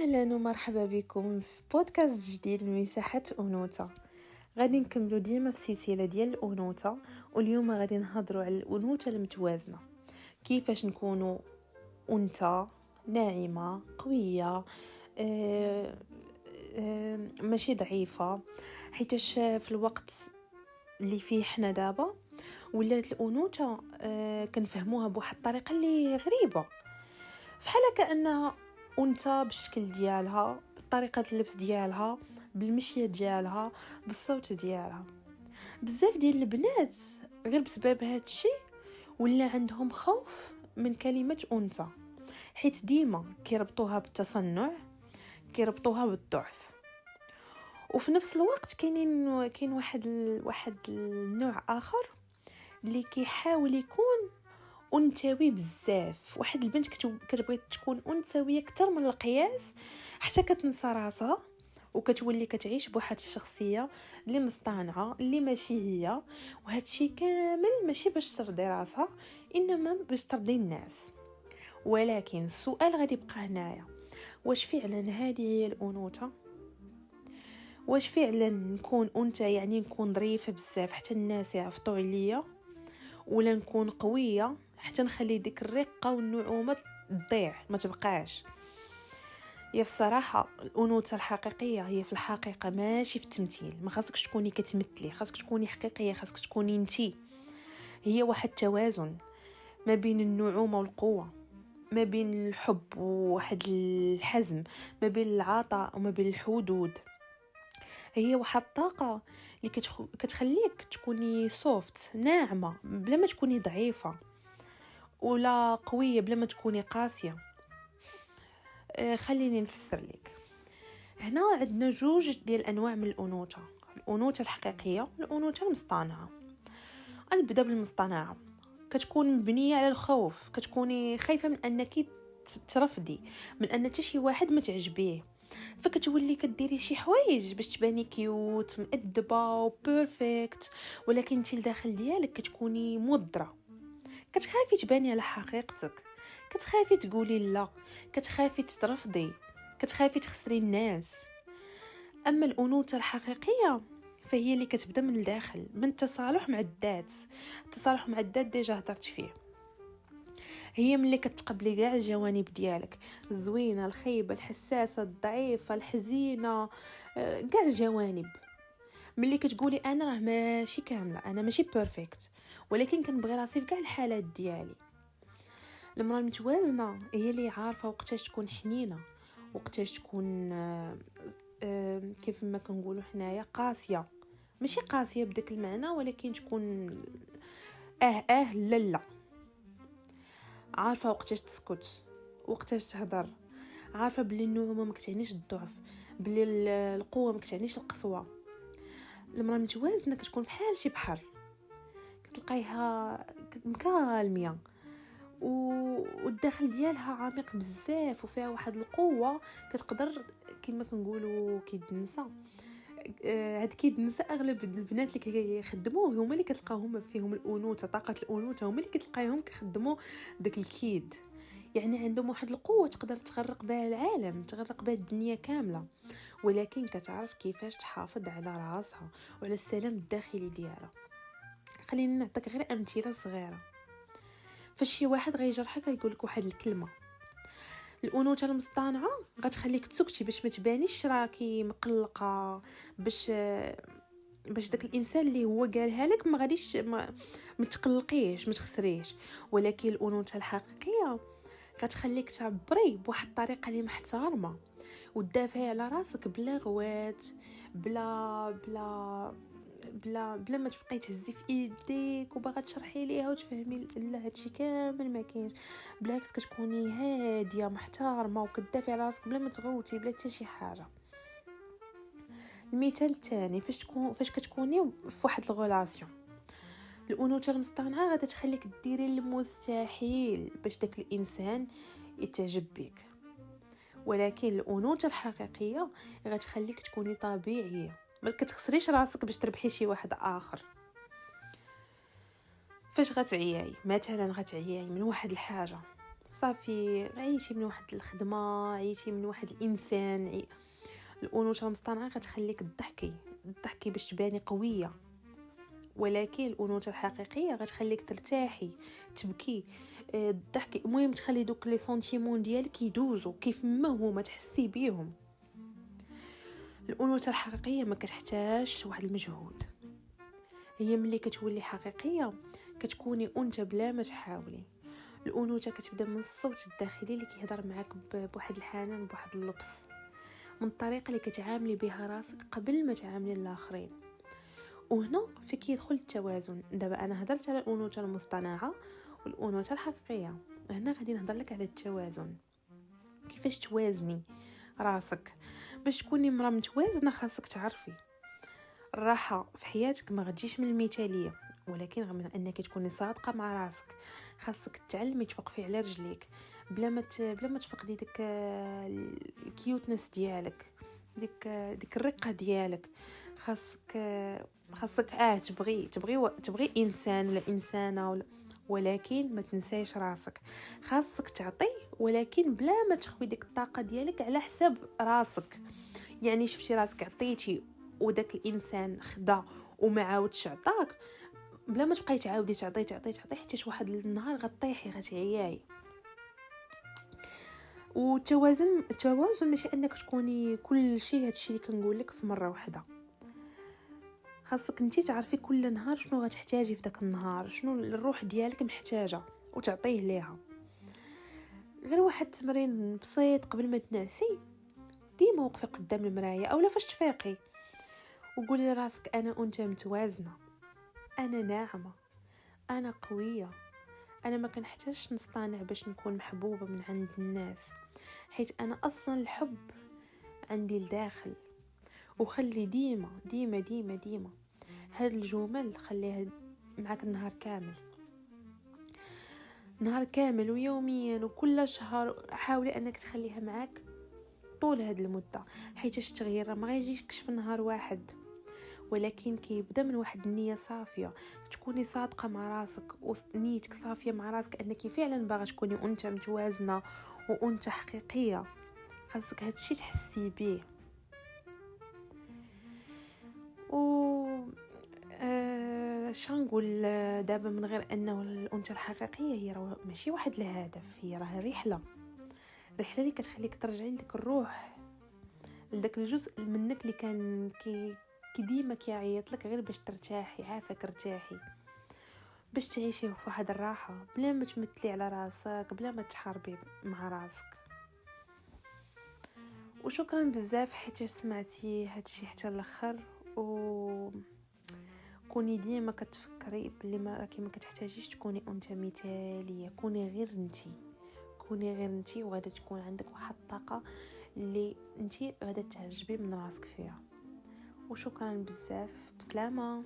اهلا ومرحبا بكم في بودكاست جديد من مساحه انوثه. غادي نكملوا ديما في السلسله ديال الانوثه، واليوم غادي نهضروا على الانوثه المتوازنه. كيفاش نكونوا انثى ناعمه قويه، ماشي ضعيفه، حيتاش في الوقت اللي فيه حنا دابا ولات الانوثه كنفهموها بواحد الطريقه اللي غريبه، فحال كانها انثى بالشكل ديالها، بطريقه اللبس ديالها، بالمشيه ديالها، بالصوت ديالها. بزاف ديال البنات غير بسبب هذا الشيء ولا عندهم خوف من كلمه انثى، حيت ديما كيربطوها بالتصنع، كيربطوها بالضعف. وفي نفس الوقت كاين واحد النوع اخر اللي كيحاول يكون انثوي بزاف. واحد البنت كتبغي تكون انثويه اكثر من القياس، حتى كتنسى راسها وكتولي كتعيش بواحد الشخصيه اللي مصطنعه، اللي ماشي هي. وهذا الشيء كامل ماشي باش ترضي راسها، انما باش ترضي الناس. ولكن السؤال غادي يبقى هنايا، واش فعلا هذه هي الانوثه؟ واش فعلا نكون انثى يعني نكون ظريفه بزاف حتى الناس يعفطوا عليا، ولا نكون قويه حتى نخلي ديك الرقه والنعومه تضيع ما تبقاش؟ يا الصراحه الانوثه الحقيقيه هي في الحقيقه ماشي في التمثيل. ما خاصكش تكوني كتمثلي، خاصك تكوني حقيقيه، خاصك تكوني انتي. هي واحد التوازن ما بين النعومه والقوه، ما بين الحب وواحد الحزم، ما بين العطاء وما بين الحدود. هي واحد الطاقه اللي كتخليك تكوني سوفت، ناعمه بلا ما تكوني ضعيفه، ولا قويه بلا ما تكوني قاسيه. خليني نفسر لك. هنا عندنا جوج ديال انواع من الانوثه: الانوثه الحقيقيه والانوثه المصطنعه. نبدا بالمصطنعه. كتكون مبنيه على الخوف، كتكوني خايفه من انك ترفضي، من ان حتى شي واحد ما تعجبيه، فكتولي كديري شي حوايج باش تباني كيوت مؤدبه وبيرفكت، ولكن انت الداخل ديالك كتكوني موضره. كتخافي تباني على حقيقتك، كتخافي تقولي لا، كتخافي ترفضي، كتخافي تخسري الناس. اما الانوثه الحقيقيه فهي اللي كتبدا من الداخل، من التصالح مع الذات. التصالح مع الذات ديجا هضرت فيه. هي ملي كتقبلي كاع الجوانب ديالك، الزوينه، الخايبه، الحساسه، الضعيفه، الحزينه، كاع الجوانب. ملي كتقولي انا راه ماشي كامله، انا ماشي بيرفكت، ولكن كنبغي راسي في كاع الحالات ديالي. المراه المتوازنه هي اللي عارفه وقتاش تكون حنينه، وقتاش تكون كيف ما كنقولوا حنايا قاسيه. ماشي قاسيه بداك المعنى، ولكن تكون لا عارفه وقتاش تسكت، وقتاش تهضر، عارفه بلي النعومه ما كتعنيش الضعف، بلي القوه ما كتعنيش القسوه. المراه المتوازنه كتكون بحال شي بحر، كتلقايها مكالميه والداخل ديالها عميق بزاف، وفيها واحد القوه كتقدر كما كنقولوا كيد النساء. هاد كيد النساء اغلب البنات اللي كيخدموه هما اللي كتلقاهم فيهم الانوثه، طاقه الانوثه، هما اللي كتلقاهم كيخدموا داك الكيد. يعني عندهم واحد القوه تقدر تغرق بها العالم، تغرق بها الدنيا كامله، ولكن كتعرف كيفاش تحافظ على راسها وعلى السلام الداخلي ديالها. خليني نعطيك غير امثله صغيره. فاش شي واحد غيجرحك يقول لك واحد الكلمه، الانوثه المصطنعه غتخليك تسكتي باش ما تبانيش راكي مقلقه، باش داك الانسان اللي هو قالها لك ما غاديش ما تقلقيش، ما تخسريش. ولكن الانوثه الحقيقيه غتخليك تعبري بواحد الطريقه اللي محترمه، وتدافعي على راسك بلا غوات، بلا ما تبقاي تهزي في ايديك وباغا تشرحي ليها وتفهمي لا هادشي كامل ما كاينش. بالعكس كتكوني هاديه محترمه وكتدافعي على راسك بلا ما تغوتي، بلا حتى شي حاجه. المثال الثاني، فاش كتكوني في واحد الغولاسيون، الانوثه المصطنعه غادا تخليك ديري المستحيل باش داك الانسان يتعجب بك، ولكن الانوثه الحقيقيه غتخليك تكوني طبيعيه، ما كتخسريش راسك باش تربحي شي واحد اخر. فاش غتعياي مثلا، غتعياي من واحد الحاجه صافي عيتي من واحد الخدمه، عيتي من واحد الانسان. الانوثه المصطنعه غتخليك تضحكي باش تباني قويه، ولكن الانوثه الحقيقيه غتخليك ترتاحي، تبكي، تضحكي، المهم تخلي دوك لي سونتيمون ديالك يدوزوا كيف ما هما، تحسي بيهم. الانوثه الحقيقيه ما كتحتاجش واحد المجهود، هي ملي كتولي حقيقيه كتكوني انثى بلا ما تحاولي. الانوثه كتبدا من الصوت الداخلي اللي كيهضر معاك بواحد الحنان، بواحد اللطف، من الطريقه اللي كتعاملي بها راسك قبل ما تعاملي الاخرين. وهنا في كيدخل التوازن. دابا انا هضرت على الانوثه المصطنعه والانوثه الحقيقيه، هنا غادي نهضر لك على التوازن. كيفاش توازني راسك؟ باش تكوني مرا متوازنه خاصك تعرفي الراحه في حياتك ما غتجيش من المثاليه، ولكن من انك تكوني صادقه مع راسك. خاصك تعلمي توقفي على رجليك بلا ما تفقدي ديك الكيوتنس ديالك، ديك الرقه ديالك. خاصك تبغي انسان ولا انسانه ولكن ما تنسايش راسك. خاصك تعطي ولكن بلا ما تخوي ديك الطاقه ديالك على حساب راسك. يعني شفتي راسك عطيتي وداك الانسان خدا وما عاودش عطاك، بلا ما تبقاي تعاودي تعطي حتى واحد النهار غطيحي غتعياي. والتوازن ماشي انك تكوني كل شيء، هادشي اللي كنقول لك في مره واحده. خاصك انتي تعرفي كل نهار شنو غتحتاجي في داك النهار، شنو الروح ديالك محتاجه وتعطيه ليها. غير واحد التمرين بسيط قبل ما تنعسي، ديما وقفي قدام المرايه اولا فاش تفيقي وقولي لراسك انا انثى متوازنه، انا ناعمه، انا قويه، انا ما كنحتاجش نصطنع باش نكون محبوبه من عند الناس، حيت انا اصلا الحب عندي لداخل. وخلي ديما ديما ديما ديما هاد الجمل خليها معك النهار كامل ويوميا وكل شهر. حاولي انك تخليها معك طول هاد المده، حيت التغيير ما غيجيكش في نهار واحد، ولكن كيبدا من واحد النيه صافيه. تكوني صادقه مع راسك ونيتك صافيه مع راسك انك فعلا باغا تكوني انثى متوازنه وانثى حقيقيه. خاصك هادشي تحسي بيه. و شنقول دابا من غير انه الانثى الحقيقيه هي راه ماشي واحد الهدف، هي راه رحله اللي كتخليك ترجعي لديك الروح، لذاك الجزء منك اللي كان كي ديما كيعيط لك غير باش ترتاحي. عافاك ارتاحي باش تعيشي في واحد الراحه بلا ما تمثلي على راسك، بلا ما تحاربي مع راسك. وشكرا بزاف حيت سمعتي هادشي حتى الاخر. و كوني ديما كتفكري بلي ما كتحتاجيش تكوني انثى مثاليه، كوني غير انتي وغادا تكون عندك واحد الطاقه اللي انتي غادا تعجبي من راسك فيها. وشكرا بزاف، بسلامه.